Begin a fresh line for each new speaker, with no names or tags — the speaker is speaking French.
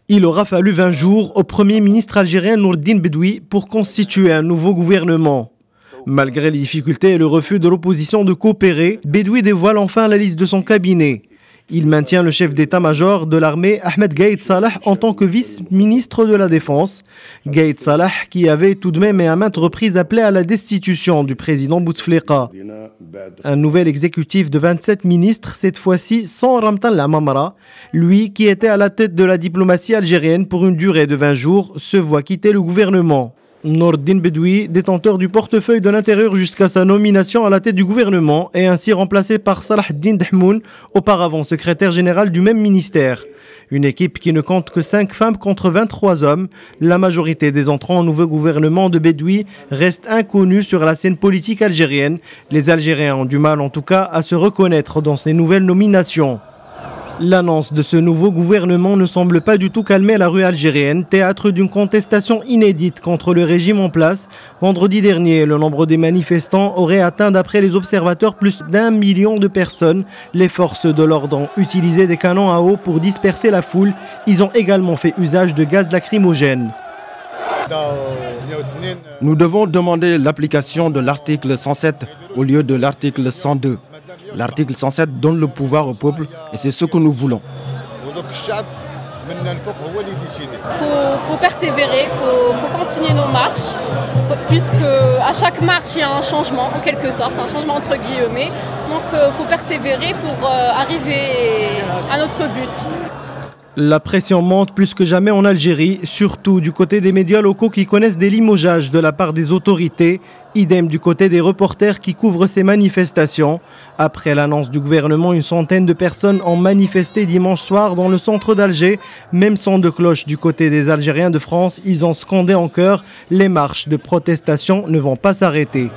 Il aura fallu 20 jours au Premier ministre algérien Nourdine Bedoui pour constituer un nouveau gouvernement. Malgré les difficultés et le refus de l'opposition de coopérer, Bedoui dévoile enfin la liste de son cabinet. Il maintient le chef d'état-major de l'armée Ahmed Gaïd Salah en tant que vice-ministre de la Défense. Gaïd Salah qui avait tout de même et à maintes reprises appelé à la destitution du président Bouteflika. Un nouvel exécutif de 27 ministres, cette fois-ci sans Ramtan Lamamra, lui qui était à la tête de la diplomatie algérienne pour une durée de 20 jours, se voit quitter le gouvernement. Nourdine Bedoui, détenteur du portefeuille de l'Intérieur jusqu'à sa nomination à la tête du gouvernement, est ainsi remplacé par Salah Din Dahmoun, auparavant secrétaire général du même ministère. Une équipe qui ne compte que 5 femmes contre 23 hommes. La majorité des entrants au nouveau gouvernement de Bedoui reste inconnue sur la scène politique algérienne. Les Algériens ont du mal en tout cas à se reconnaître dans ces nouvelles nominations. L'annonce de ce nouveau gouvernement ne semble pas du tout calmer la rue algérienne, théâtre d'une contestation inédite contre le régime en place. Vendredi dernier, le nombre des manifestants aurait atteint, d'après les observateurs, plus d'1 million de personnes. Les forces de l'ordre ont utilisé des canons à eau pour disperser la foule. Ils ont également fait usage de gaz lacrymogène.
Nous devons demander l'application de l'article 107 au lieu de l'article 102. L'article 107 donne le pouvoir au peuple et c'est ce que nous voulons.
Faut persévérer, faut continuer nos marches, puisque à chaque marche il y a un changement en quelque sorte, un changement entre guillemets. Donc faut persévérer pour arriver à notre but.
La pression monte plus que jamais en Algérie, surtout du côté des médias locaux qui connaissent des limogeages de la part des autorités. Idem du côté des reporters qui couvrent ces manifestations. Après l'annonce du gouvernement, une centaine de personnes ont manifesté dimanche soir dans le centre d'Alger. Même son de cloche du côté des Algériens de France, ils ont scandé en chœur « Les marches de protestation ne vont pas s'arrêter ».